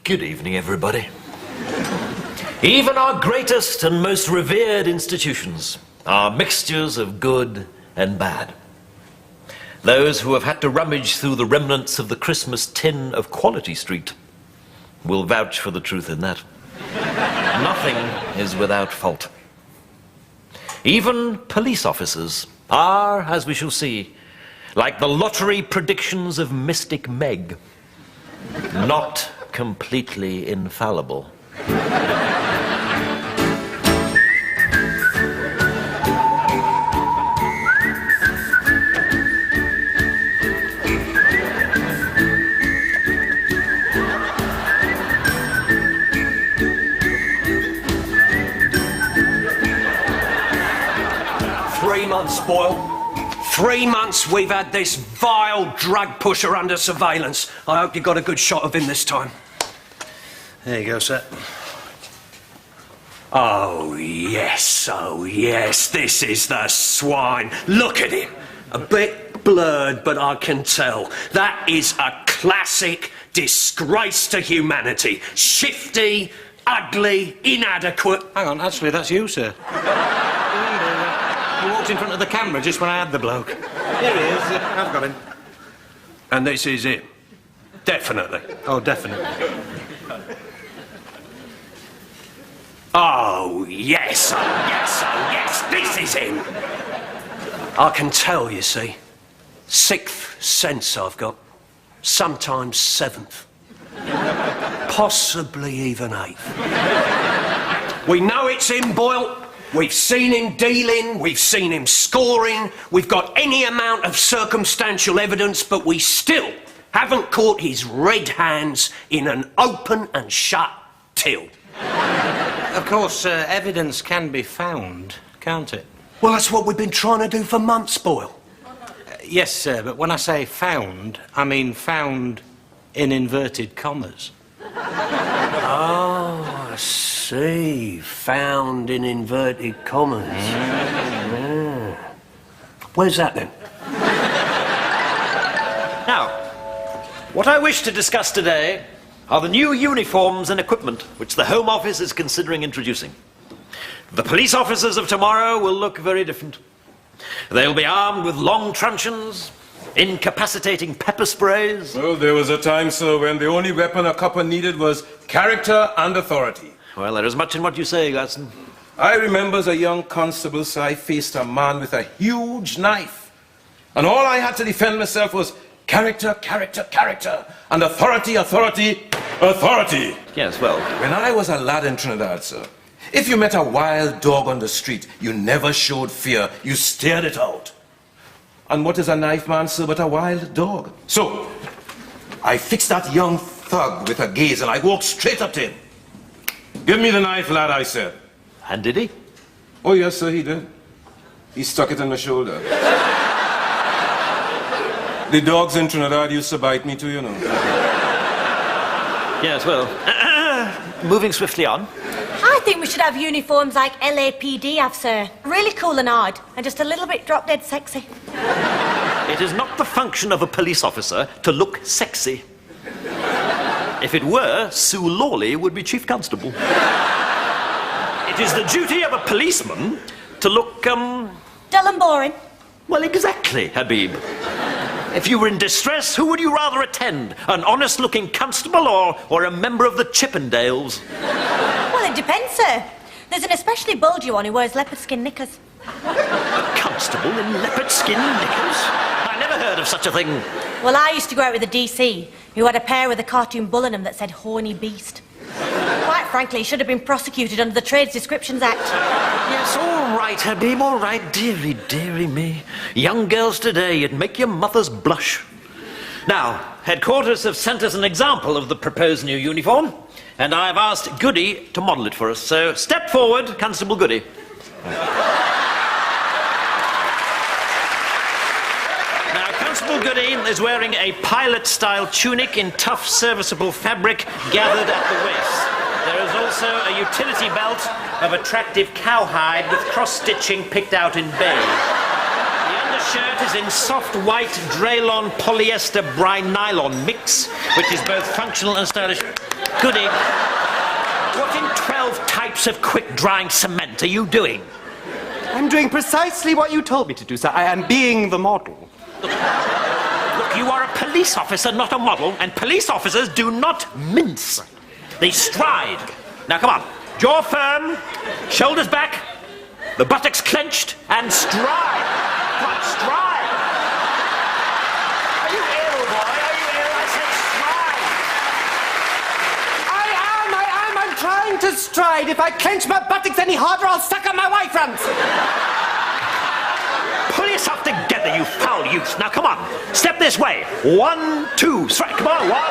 Good evening, everybody. Even our greatest and most revered institutions are mixtures of good and bad. Those who have had to rummage through the remnants of the Christmas tin of Quality Street will vouch for the truth in that. Nothing is without fault. Even police officers are, as we shall see, like the lottery predictions of Mystic Meg, not completely infallible. 3 months, Boyle. 3 months we've had this vile drug pusher under surveillance. I hope you got a good shot of him this time. There you go, sir. Oh, yes, this is the swine. Look at him. A bit blurred, but I can tell. That is a classic disgrace to humanity. Shifty, ugly, inadequate. Hang on, actually, that's you, sir. You walked in front of the camera just when I had the bloke. Here he is. I've got him. And this is him. Definitely. Oh, definitely. Oh, yes, this is him. I can tell, you see. 6th sense I've got. Sometimes 7th. Possibly even 8th. We know it's him, Boyle. We've seen him dealing, we've seen him scoring, we've got any amount of circumstantial evidence, but we still haven't caught his red hands in an open and shut till. Of course, evidence can be found, can't it? Well, that's what we've been trying to do for months, Boyle. Yes, sir, but when I say found, I mean found in inverted commas. Oh, I see. Found in inverted commas. Yeah. Where's that then? Now, what I wish to discuss today are the new uniforms and equipment which the Home Office is considering introducing. The police officers of tomorrow will look very different. They'll be armed with long truncheons, incapacitating pepper sprays. Well, there was a time, sir, when the only weapon a copper needed was character and authority. Well, there is much in what you say, Gladstone. I remember as a young constable, sir, I faced a man with a huge knife. And all I had to defend myself was character, character, character, and authority, authority, authority. Yes, well... When I was a lad in Trinidad, sir, if you met a wild dog on the street, you never showed fear, you stared it out. And what is a knife man, sir, but a wild dog? So, I fixed that young thug with a gaze and I walked straight up to him. Give me the knife, lad, I said. And did he? Oh, yes, sir, he did. He stuck it in my shoulder. The dogs in Trinidad used to bite me too, you know. Yes, well, moving swiftly on. I think we should have uniforms like LAPD have, sir. Really cool and hard, and just a little bit drop-dead sexy. It is not the function of a police officer to look sexy. If it were, Sue Lawley would be chief constable. It is the duty of a policeman to look, dull and boring. Well, exactly, Habib. If you were in distress, who would you rather attend? An honest-looking constable or a member of the Chippendales? Well, it depends, sir. There's an especially bulgy one who wears leopard skin knickers. A constable in leopard skin knickers? I never heard of such a thing. Well, I used to go out with a DC who had a pair with a cartoon bull in them that said horny beast. Quite frankly, he should have been prosecuted under the Trades Descriptions Act. Yes, all right, Habib, all right. Dearie, dearie me. Young girls today, you'd make your mothers blush. Now, headquarters have sent us an example of the proposed new uniform, and I've asked Goody to model it for us. So, step forward, Constable Goody. Now, Constable Goody is wearing a pilot-style tunic in tough, serviceable fabric gathered at the waist. There is also a utility belt of attractive cowhide with cross-stitching picked out in beige. The undershirt is in soft white Draylon polyester brine nylon mix, which is both functional and stylish. Goody, what in 12 types of quick-drying cement are you doing? I'm doing precisely what you told me to do, sir. I am being the model. Look, you are a police officer, not a model, and police officers do not mince. They stride. Now, come on. Jaw firm, shoulders back, the buttocks clenched, and stride. Come on, stride. Are you ill, boy? Are you ill? I said stride. I'm trying to stride. If I clench my buttocks any harder, I'll suck up my white runs. Pull yourself together, you foul youth. Now, come on. Step this way. 1, 2, strike. Come on. 1, 2, 1.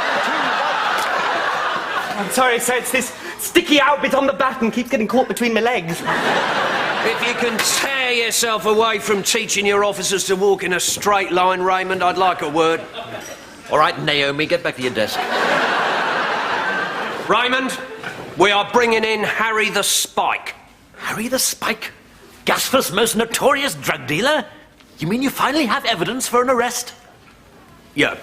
I'm sorry, sir. It's this sticky out bit on the baton keeps getting caught between my legs. If you can tear yourself away from teaching your officers to walk in a straight line, Raymond, I'd like a word. All right, Naomi, get back to your desk. Raymond, we are bringing in Harry the Spike. Harry the Spike? Gasforth's most notorious drug dealer? You mean you finally have evidence for an arrest? Yeah,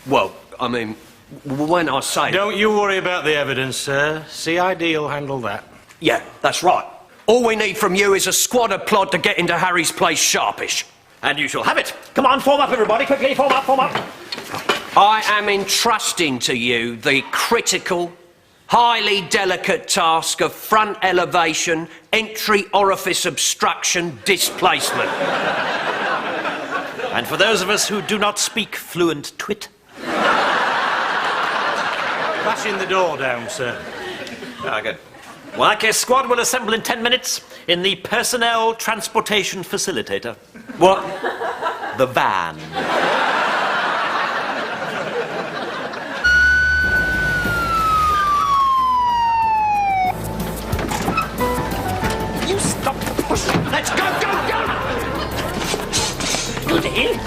well, I mean, when I say... Don't you worry about the evidence, sir. CID will handle that. Yeah, that's right. All we need from you is a squatter plot to get into Harry's place sharpish. And you shall have it. Come on, form up, everybody. Quickly, form up, form up. I am entrusting to you the critical, highly delicate task of front elevation, entry orifice obstruction, displacement. And for those of us who do not speak fluent twit... Flashing the door down, sir. Ah, good. Well, in that case, squad will assemble in 10 minutes in the Personnel Transportation Facilitator. What? The van. You stop pushing. Let's go, go, go! Good in.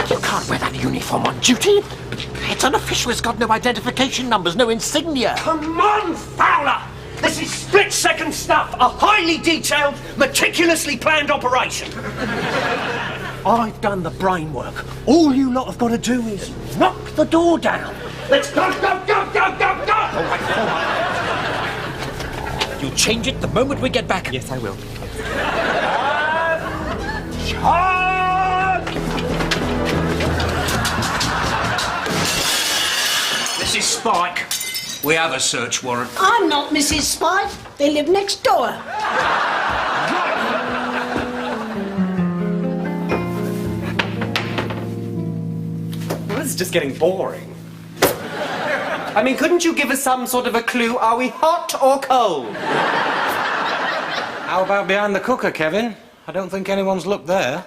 You can't wear that uniform on duty. It's unofficial. It's got no identification numbers, no insignia. Come on, Fowler! This is split-second stuff. A highly detailed, meticulously planned operation. I've done the brain work. All you lot have got to do is knock the door down. Let's go, go, go, go, go, go! All right. You'll change it the moment we get back. Yes, I will. Charge! Mrs. Spike, we have a search warrant. I'm not Mrs. Spike. They live next door. Well, this is just getting boring. I mean, couldn't you give us some sort of a clue? Are we hot or cold? How about behind the cooker, Kevin? I don't think anyone's looked there.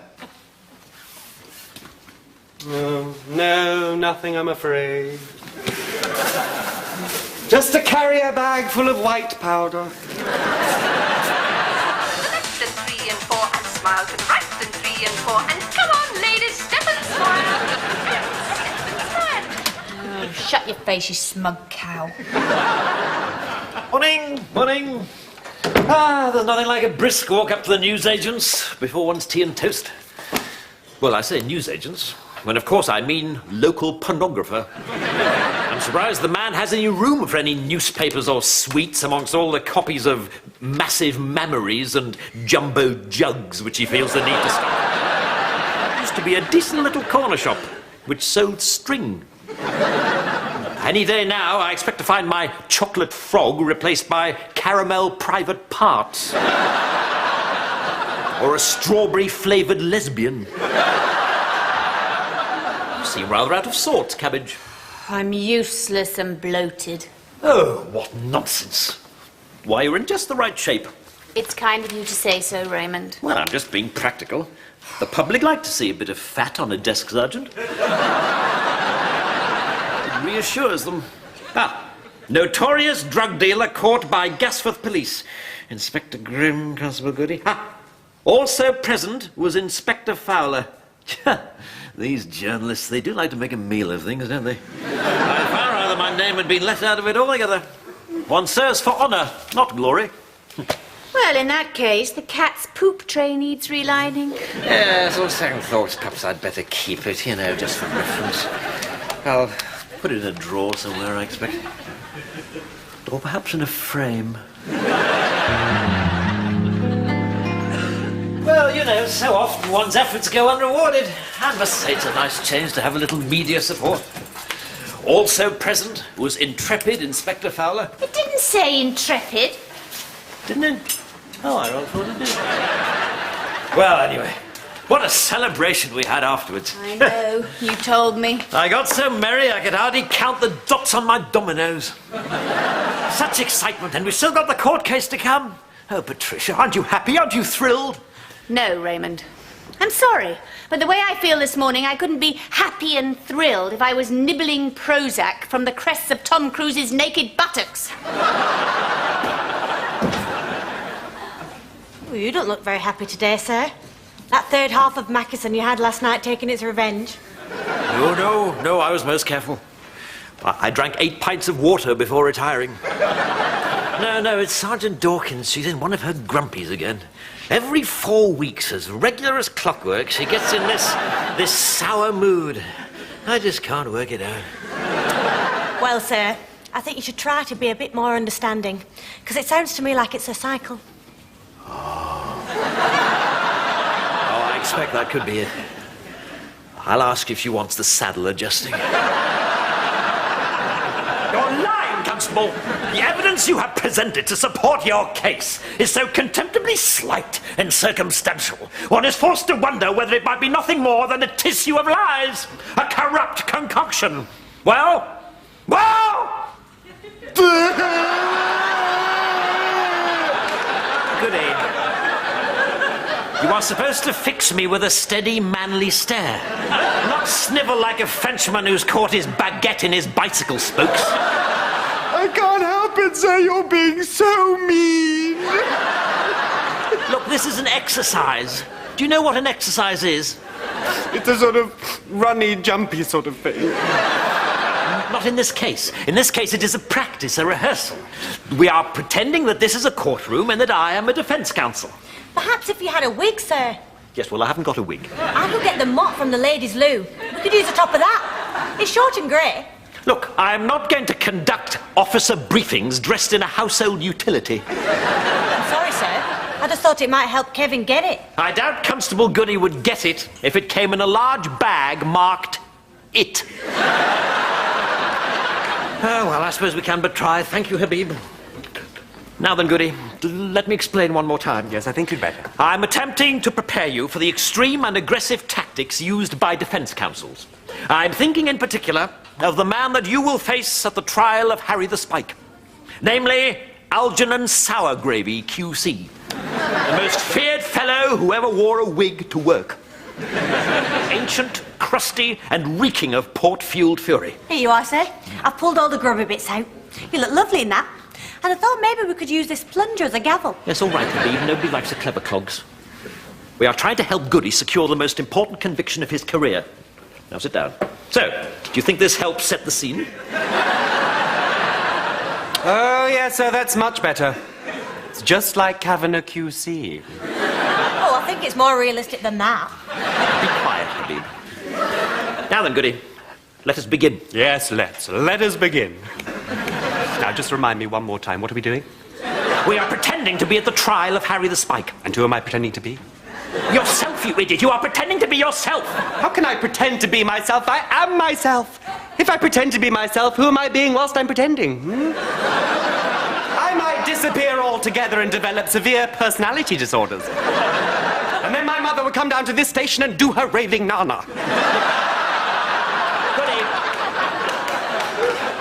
No, nothing, I'm afraid. Just a carrier bag full of white powder. Left and 3 and 4 and smile to the right and 3 and 4 and come on ladies, step and smile. Oh, shut your face, you smug cow. Morning, morning. Ah, there's nothing like a brisk walk up to the newsagents before one's tea and toast. Well, I say newsagents, when of course I mean local pornographer. I'm surprised the man has any room for any newspapers or sweets amongst all the copies of massive mammaries and jumbo jugs which he feels the need to stock. There used to be a decent little corner shop which sold string. Any day now, I expect to find my chocolate frog replaced by caramel private parts. Or a strawberry-flavoured lesbian. You seem rather out of sorts, Cabbage. I'm useless and bloated. Oh, what nonsense. Why, you're in just the right shape. It's kind of you to say so, Raymond. Well, I'm just being practical. The public like to see a bit of fat on a desk sergeant. It reassures them. Ah, notorious drug dealer caught by Gasforth Police. Inspector Grimm, Constable Goody. Ha! Also present was Inspector Fowler. These journalists, they do like to make a meal of things, don't they? I'd far rather my name had been left out of it altogether. One serves for honour, not glory. Well, in that case, the cat's poop tray needs relining. Yes, on second thoughts, perhaps I'd better keep it, just for reference. I'll Put it in a drawer somewhere, I expect. Or perhaps in a frame. Well, you know, so often one's efforts go unrewarded. I must say it's a nice change to have a little media support. Also present was intrepid Inspector Fowler. It didn't say intrepid. Didn't it? Oh, I rather thought it did. Well, anyway, what a celebration we had afterwards. I know, you told me. I got so merry I could hardly count the dots on my dominoes. Such excitement, and we've still got the court case to come. Oh, Patricia, aren't you happy? Aren't you thrilled? No, Raymond. I'm sorry, but the way I feel this morning, I couldn't be happy and thrilled if I was nibbling Prozac from the crests of Tom Cruise's naked buttocks. Well, you don't look very happy today, sir. That third half of Mackinson you had last night taking its revenge. No, I was most careful. I drank 8 pints of water before retiring. No, it's Sergeant Dawkins. She's in one of her grumpies again. Every 4 weeks, as regular as clockwork, she gets in this sour mood. I just can't work it out. Well, sir, I think you should try to be a bit more understanding, because it sounds to me like it's a cycle. Oh, I expect that could be it. I'll ask if she wants the saddle adjusting. You're lying, Constable. The evidence you have presented to support your case is so contemptibly slight and circumstantial. One is forced to wonder whether it might be nothing more than a tissue of lies, a corrupt concoction. Well? Goody. You are supposed to fix me with a steady, manly stare. Not snivel like a Frenchman who's caught his baguette in his bicycle spokes. I can't help it, sir. You're being so mean. Look, this is an exercise. Do you know what an exercise is? It's a sort of runny, jumpy sort of thing. Not in this case. In this case, it is a practice, a rehearsal. We are pretending that this is a courtroom and that I am a defense counsel. Perhaps if you had a wig, sir. Yes, well, I haven't got a wig. I could get the mop from the ladies' loo. We could use the top of that. It's short and grey. Look, I'm not going to conduct officer briefings dressed in a household utility. I'm sorry, sir. I just thought it might help Kevin get it. I doubt Constable Goody would get it if it came in a large bag marked "It." Oh, well, I suppose we can but try. Thank you, Habib. Now then, Goody, let me explain one more time. Yes, I think you'd better. I'm attempting to prepare you for the extreme and aggressive tactics used by defense counsels. I'm thinking in particular of the man that you will face at the trial of Harry the Spike. Namely, Algernon Sourgravy, QC. The most feared fellow who ever wore a wig to work. Ancient, crusty, and reeking of port-fueled fury. Here you are, sir. I've pulled all the grubby bits out. You look lovely in that. And I thought maybe we could use this plunger as a gavel. Yes, all right, Habib. Nobody likes a clever clogs. We are trying to help Goody secure the most important conviction of his career. Now sit down. So, do you think this helps set the scene? Oh, yes, sir, that's much better. It's just like Kavanagh QC. Oh, I think it's more realistic than that. Be quiet, Habib. Now then, Goody, let us begin. Yes, let's. Let us begin. Now, just remind me one more time. What are we doing? We are pretending to be at the trial of Harry the Spike. And who am I pretending to be? Yourself, you idiot. You are pretending to be yourself. How can I pretend to be myself? I am myself. If I pretend to be myself, who am I being whilst I'm pretending? I might disappear altogether and develop severe personality disorders. And then my mother would come down to this station and do her raving nana. Goody,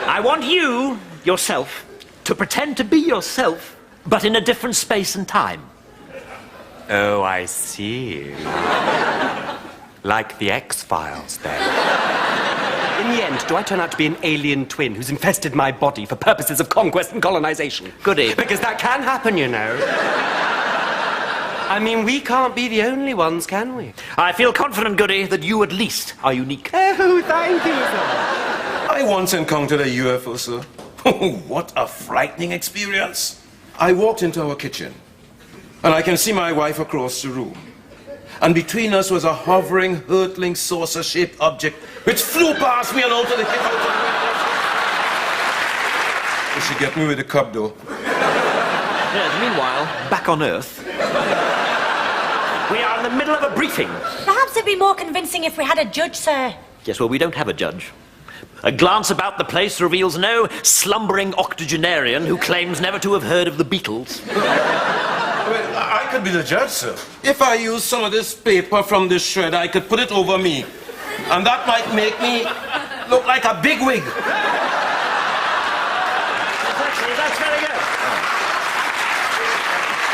I want you, yourself, to pretend to be yourself, but in a different space and time. Oh, I see. Like the X-Files, then. In the end, do I turn out to be an alien twin who's infested my body for purposes of conquest and colonization? Goody. Because that can happen, you know. I mean, we can't be the only ones, can we? I feel confident, Goody, that you at least are unique. Oh, thank you, sir. I once encountered a UFO, sir. What a frightening experience. I walked into our kitchen, and I can see my wife across the room. And between us was a hovering, hurtling, saucer-shaped object which flew past me and out of the hip. You should get me with the cup, though. Yes, meanwhile, back on Earth, we are in the middle of a briefing. Perhaps it'd be more convincing if we had a judge, sir. Yes, well, we don't have a judge. A glance about the place reveals no slumbering octogenarian who claims never to have heard of the Beatles. Well, I could be the judge, sir. If I use some of this paper from this shred, I could put it over me. And that might make me look like a bigwig. That's very good.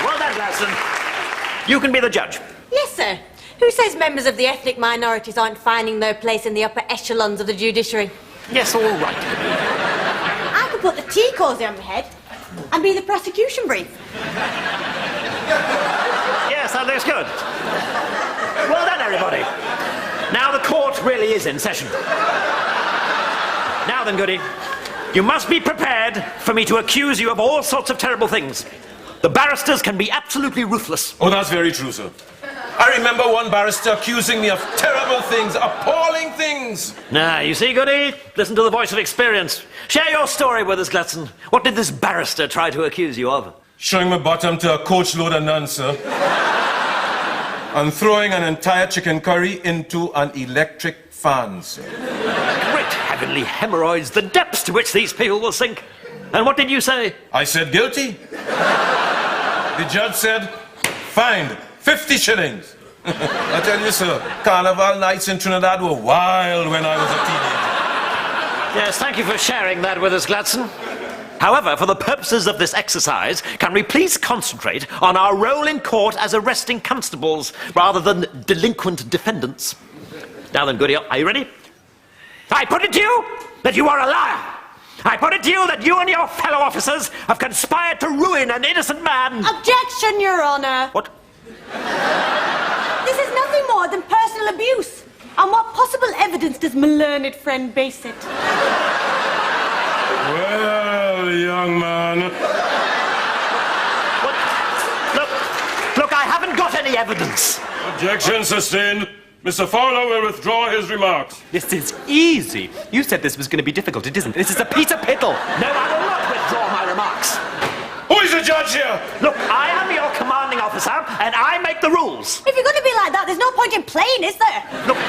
Well done, Gladstone. You can be the judge. Yes, sir. Who says members of the ethnic minorities aren't finding their place in the upper echelons of the judiciary? Yes, all right. I could put the tea cosy on my head and be the prosecution brief. Yes, that looks good. Well done, everybody. Now the court really is in session. Now then, Goody, you must be prepared for me to accuse you of all sorts of terrible things. The barristers can be absolutely ruthless. Oh, that's very true, sir. I remember one barrister accusing me of terrible things, appalling things. Now, you see, Goody, listen to the voice of experience. Share your story with us, Gladstone. What did this barrister try to accuse you of? Showing my bottom to a coachload of nuns, sir. And throwing an entire chicken curry into an electric fan, sir. Great heavenly hemorrhoids, the depths to which these people will sink. And what did you say? I said guilty. The judge said, fined 50 shillings. I tell you, sir, carnival nights in Trinidad were wild when I was a teenager. Yes, thank you for sharing that with us, Gladstone. However, for the purposes of this exercise, can we please concentrate on our role in court as arresting constables rather than delinquent defendants? Now then, Goody, are you ready? I put it to you that you are a liar. I put it to you that you and your fellow officers have conspired to ruin an innocent man. Objection, Your Honour. What? This is nothing more than personal abuse. On what possible evidence does my learned friend base it? Well, young man. What? Look, I haven't got any evidence. Objection sustained. Mr. Fowler will withdraw his remarks. This is easy. You said this was going to be difficult. It isn't. This is a Peter Piddle. No, I will not withdraw my remarks. Who is the judge here? Look, I am your commanding officer, and I make the rules. If you're going to be like that, there's no point in playing, is there? Look,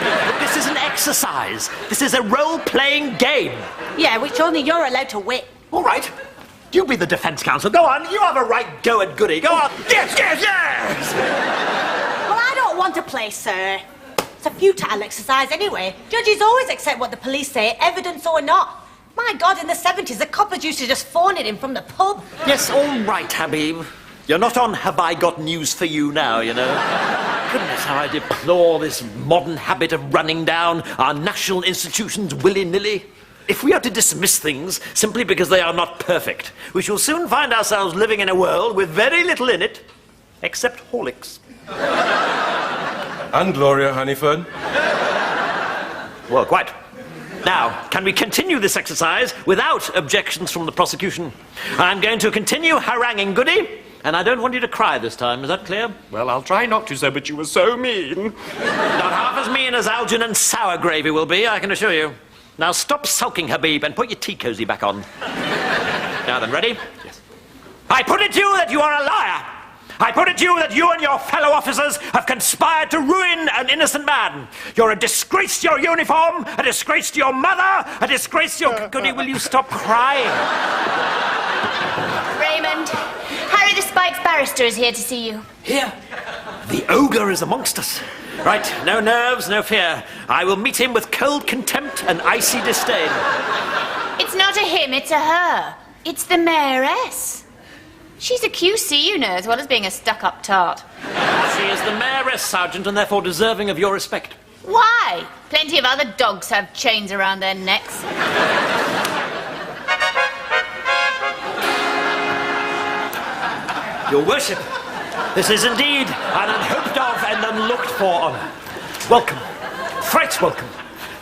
this is an exercise. This is a role-playing game. Yeah, which only you're allowed to win. All right. You be the defense counsel. Go on. You have a right go at Goody. Go on. Yes, yes, yes! Well, I don't want to play, sir. It's a futile exercise anyway. Judges always accept what the police say, evidence or not. My God, in the 70s, the coppers used to just phone it in from the pub. Yes, all right, Habib. You're not on Have I Got News for You now, you know. Goodness, how I deplore this modern habit of running down our national institutions willy-nilly. If we are to dismiss things simply because they are not perfect, we shall soon find ourselves living in a world with very little in it, except Horlicks. And Gloria Honeyford. Well, quite. Now, can we continue this exercise without objections from the prosecution? I'm going to continue haranguing Goody, and I don't want you to cry this time. Is that clear? Well, I'll try not to, sir, but you were so mean. Not half as mean as Algernon sour gravy will be, I can assure you. Now stop sulking, Habib, and put your tea cosy back on. Now then, ready? Yes. I put it to you that you are a liar. I put it to you that you and your fellow officers have conspired to ruin an innocent man. You're a disgrace to your uniform, a disgrace to your mother, a disgrace to your... Goody, will you stop crying? Raymond, Harry the Spike's barrister is here to see you. Here, the ogre is amongst us. Right, no nerves, no fear. I will meet him with cold contempt and icy disdain. It's not a him, it's a her. It's the mayoress. She's a QC, you know, as well as being a stuck-up tart. She is the mayoress, Sergeant, and therefore deserving of your respect. Why? Plenty of other dogs have chains around their necks. Your worship, this is indeed an unhoped of and unlooked for honour. Welcome, thrice welcome,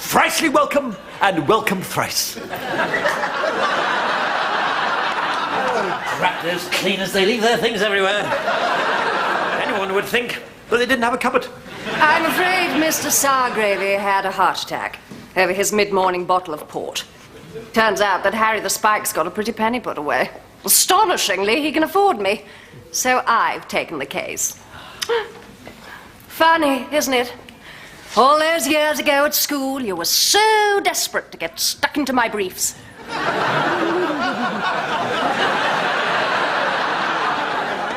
thricely welcome, and welcome thrice. Crap, they're as clean as they leave their things everywhere. Anyone would think that they didn't have a cupboard. I'm afraid Mr. Sargravy had a heart attack over his mid-morning bottle of port. Turns out that Harry the Spike's got a pretty penny put away. Astonishingly, he can afford me. So I've taken the case. Funny, isn't it? All those years ago at school, you were so desperate to get stuck into my briefs.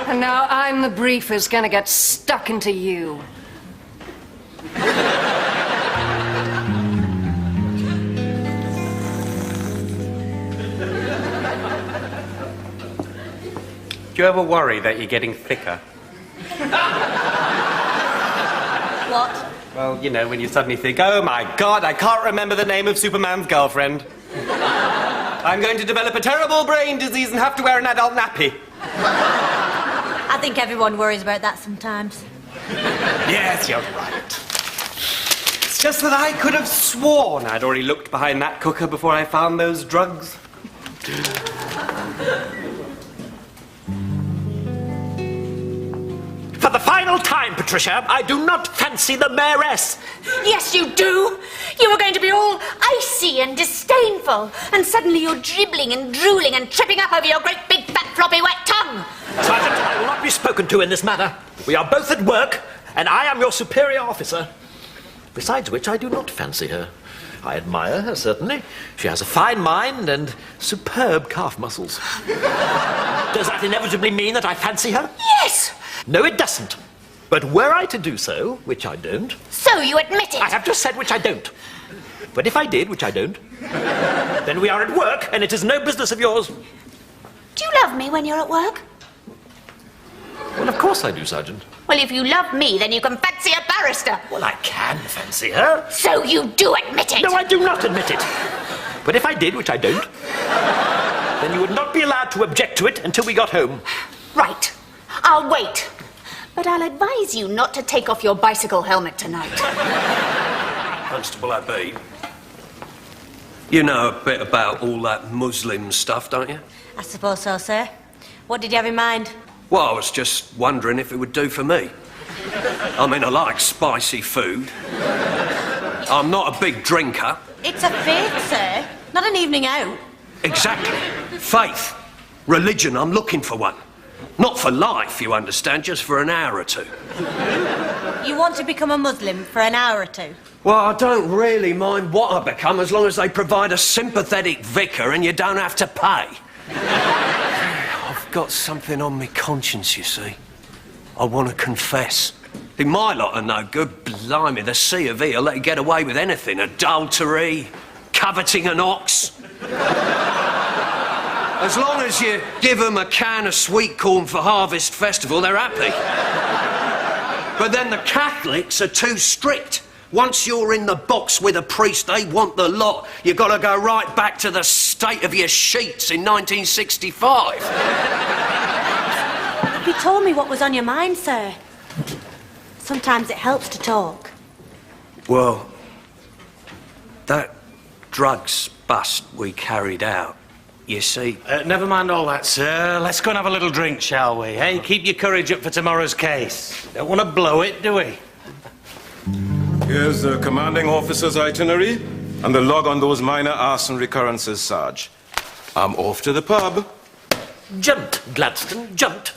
And now I'm the brief who's gonna get stuck into you. Do you ever worry that you're getting thicker? What? Well, you know, when you suddenly think, oh my God, I can't remember the name of Superman's girlfriend. I'm going to develop a terrible brain disease and have to wear an adult nappy. I think everyone worries about that sometimes. Yes, you're right. It's just that I could have sworn I'd already looked behind that cooker before I found those drugs. For the final time, Patricia, I do not fancy the mayoress. Yes, you do. You were going to be all icy and disdainful, and suddenly you're dribbling and drooling and tripping up over your great big fat floppy wet tongue. Sergeant, I will not be spoken to in this matter. We are both at work, and I am your superior officer. Besides which, I do not fancy her. I admire her, certainly. She has a fine mind and superb calf muscles. Does that inevitably mean that I fancy her? Yes. No, it doesn't. But were I to do so, which I don't... So you admit it? I have just said which I don't. But if I did, which I don't, then we are at work, and it is no business of yours. Do you love me when you're at work? Well, of course I do, Sergeant. Well, if you love me, then you can fancy a barrister. Well, I can fancy her. So you do admit it? No, I do not admit it. But if I did, which I don't, then you would not be allowed to object to it until we got home. Right. I'll wait. But I'll advise you not to take off your bicycle helmet tonight. Constable Abbey, you know a bit about all that Muslim stuff, don't you? I suppose so, sir. What did you have in mind? Well, I was just wondering if it would do for me. I mean, I like spicy food. I'm not a big drinker. It's a faith, sir. Not an evening out. Exactly. Faith. Religion, I'm looking for one. Not for life, you understand, just for an hour or two. You want to become a Muslim for an hour or two? Well, I don't really mind what I become as long as they provide a sympathetic vicar and you don't have to pay. I've got something on my conscience, you see. I want to confess. In my lot are no good, blimey, the C of E will let you get away with anything. Adultery, coveting an ox. As long as you give them a can of sweet corn for Harvest Festival, they're happy. But then the Catholics are too strict. Once you're in the box with a priest, they want the lot. You've got to go right back to the state of your sheets in 1965. You told me what was on your mind, sir. Sometimes it helps to talk. Well, that drugs bust we carried out, you see... Never mind all that, sir. Let's go and have a little drink, shall we? Hey, keep your courage up for tomorrow's case. Don't want to blow it, do we? Here's the commanding officer's itinerary and the log on those minor arson recurrences, Sarge. I'm off to the pub. Junt, Gladstone, junt.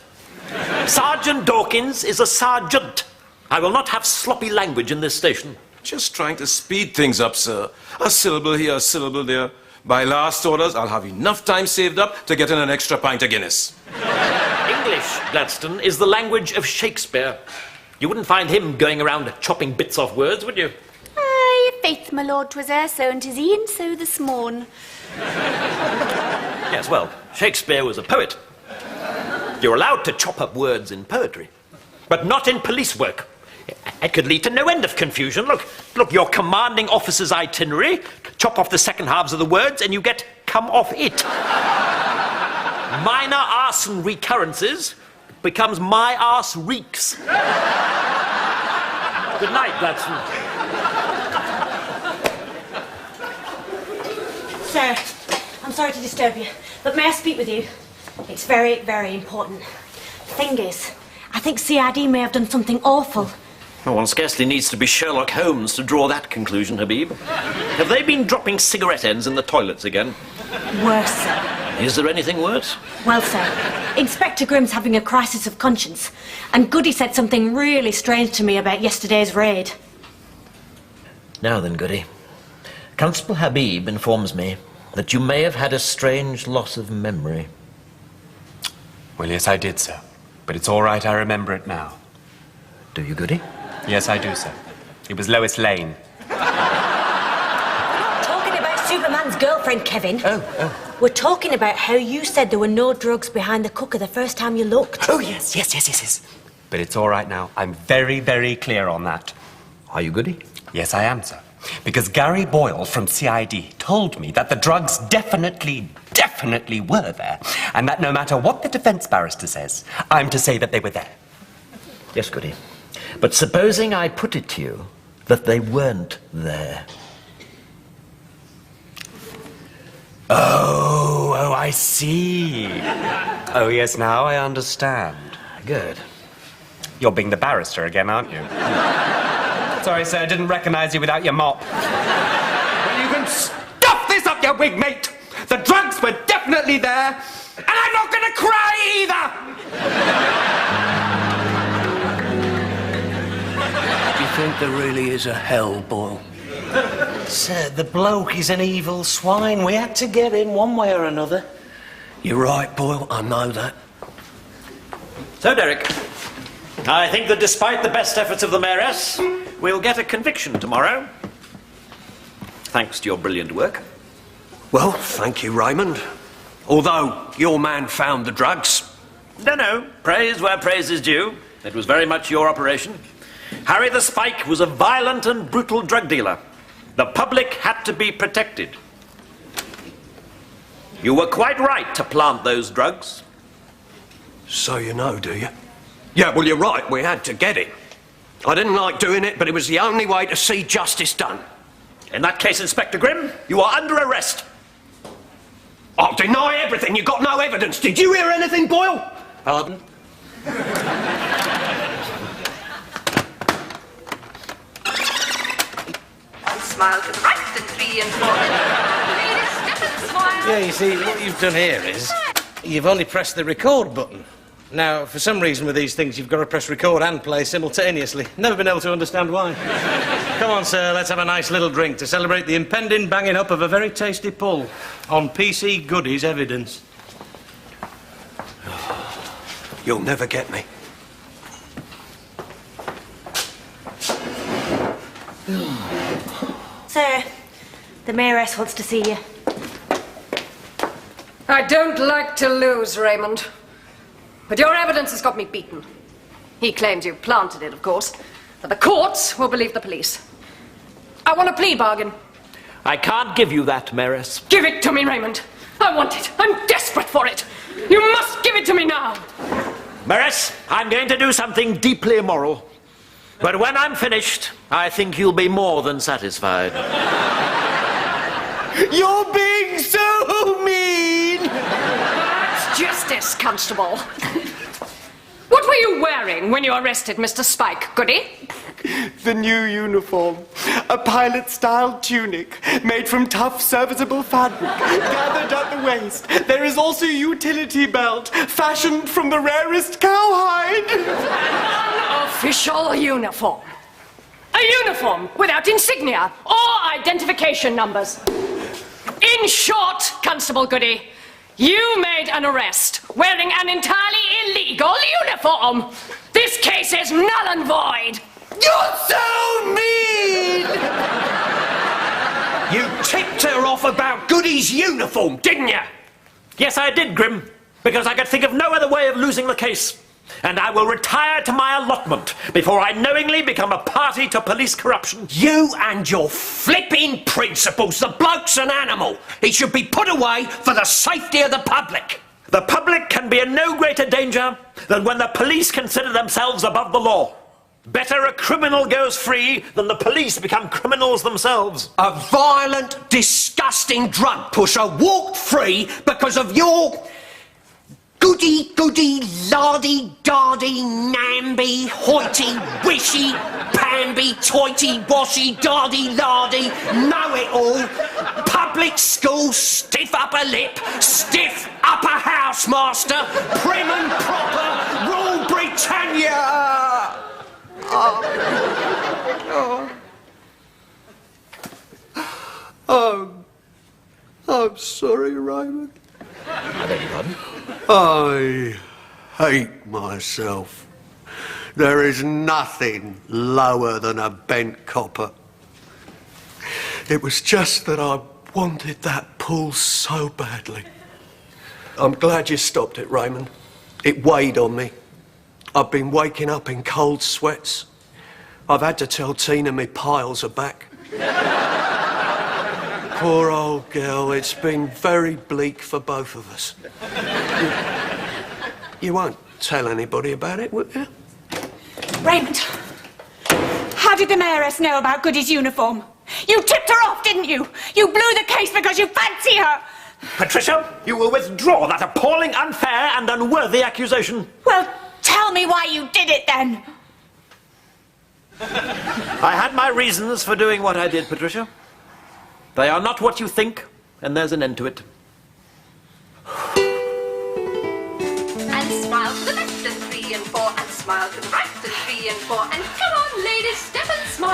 Sergeant Dawkins is a sergeant. I will not have sloppy language in this station. Just trying to speed things up, sir. A syllable here, a syllable there. By last orders, I'll have enough time saved up to get in an extra pint of Guinness. English, Gladstone, is the language of Shakespeare. You wouldn't find him going around chopping bits off words, would you? Aye, faith, my lord, 'twas ere so, and 'tis e'en so this morn. Yes, well, Shakespeare was a poet. You're allowed to chop up words in poetry, but not in police work. It could lead to no end of confusion. Look, your commanding officer's itinerary, chop off the second halves of the words and you get come off it. Minor arson recurrences becomes my arse reeks. Good night, Gladstone. Sir, I'm sorry to disturb you, but may I speak with you? It's very, very important. The thing is, I think CID may have done something awful. Well, one scarcely needs to be Sherlock Holmes to draw that conclusion, Habib. Have they been dropping cigarette ends in the toilets again? Worse, sir. Is there anything worse? Well, sir, Inspector Grimm's having a crisis of conscience, and Goody said something really strange to me about yesterday's raid. Now then, Goody. Constable Habib informs me that you may have had a strange loss of memory. Well, yes, I did, sir. But it's all right, I remember it now. Do you, Goody? Yes, I do, sir. It was Lois Lane. We're not talking about Superman's girlfriend, Kevin. Oh. We're talking about how you said there were no drugs behind the cooker the first time you looked. Oh, yes. But it's all right now. I'm very, very clear on that. Are you, Goody? Yes, I am, sir. Because Gary Boyle from CID told me that the drugs definitely were there, and that no matter what the defense barrister says, I'm to say that they were there. Yes, Goody. But supposing I put it to you that they weren't there. Oh, I see. Oh, yes, now I understand. Good. You're being the barrister again, aren't you? Sorry, sir, I didn't recognize you without your mop. Well, you can stuff this up your wig, mate. The drugs were definitely there, and I'm not going to cry either. Do you think there really is a hell, Boyle? Sir, the bloke is an evil swine. We had to get him one way or another. You're right, Boyle, I know that. So, Derek, I think that despite the best efforts of the mayoress, we'll get a conviction tomorrow. Thanks to your brilliant work. Well, thank you, Raymond. Although your man found the drugs. No. Praise where praise is due. It was very much your operation. Harry the Spike was a violent and brutal drug dealer. The public had to be protected. You were quite right to plant those drugs. So you know, do you? Yeah, well, you're right. We had to get him. I didn't like doing it, but it was the only way to see justice done. In that case, Inspector Grimm, you are under arrest. I'll deny everything. You got no evidence. Did you hear anything, Boyle? Pardon? Smile to the right and 3 and 4. Ladies, step and smile. Yeah, you see, what you've done here is you've only pressed the record button. Now, for some reason with these things, you've got to press record and play simultaneously. Never been able to understand why. Come on, sir, let's have a nice little drink to celebrate the impending banging up of a very tasty pull on PC Goody's evidence. You'll never get me. Sir, the mayoress wants to see you. I don't like to lose, Raymond. But your evidence has got me beaten. He claims you planted it, of course. But the courts will believe the police. I want a plea bargain. I can't give you that, Mayoress. Give it to me, Raymond. I want it. I'm desperate for it. You must give it to me now. Mayoress, I'm going to do something deeply immoral. But when I'm finished, I think you'll be more than satisfied. You're being so mean! That's justice, Constable. What were you wearing when you arrested Mr. Spike, Goody? The new uniform. A pilot-style tunic made from tough, serviceable fabric, gathered at the waist. There is also a utility belt, fashioned from the rarest cowhide. An official uniform. A uniform without insignia or identification numbers. In short, Constable Goody, you made an arrest wearing an entirely illegal uniform. This case is null and void. You're so mean! You tipped her off about Goody's uniform, didn't you? Yes, I did, Grimm, because I could think of no other way of losing the case. And I will retire to my allotment before I knowingly become a party to police corruption. You and your flipping principles. The bloke's an animal. He should be put away for the safety of the public. The public can be in no greater danger than when the police consider themselves above the law. Better a criminal goes free than the police become criminals themselves. A violent, disgusting drug pusher walked free because of your Goody, goody, lardy, dardy, namby, hoity, wishy, pamby, toity, washy, dardy, lardy, know-it-all, public school, stiff upper lip, stiff upper housemaster, prim and proper, rule Britannia! I'm sorry, Raymond. I beg your pardon? I hate myself. There is nothing lower than a bent copper. It was just that I wanted that pull so badly. I'm glad you stopped it, Raymond. It weighed on me. I've been waking up in cold sweats. I've had to tell Tina my piles are back. Poor old girl, it's been very bleak for both of us. You won't tell anybody about it, will you? Raymond, how did the mayoress know about Goody's uniform? You tipped her off, didn't you? You blew the case because you fancy her. Patricia, you will withdraw that appalling, unfair and unworthy accusation. Well, tell me why you did it then. I had my reasons for doing what I did, Patricia. They are not what you think, and there's an end to it. And smile to the left and 3 and 4, and smile to the right and 3 and 4, and come on, ladies, step and smile.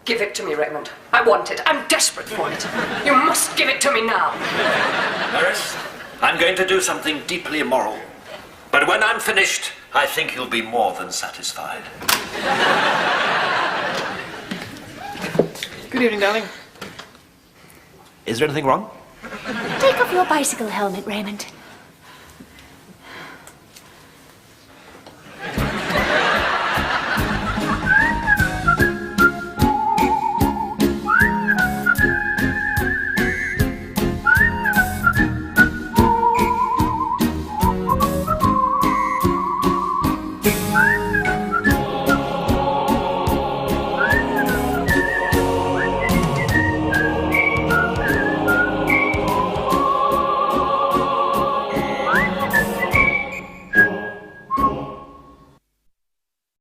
Give it to me, Raymond. I want it. I'm desperate for it. You must give it to me now. Maris, I'm going to do something deeply immoral. But when I'm finished, I think you'll be more than satisfied. Good evening, darling. Is there anything wrong? Take off your bicycle helmet, Raymond.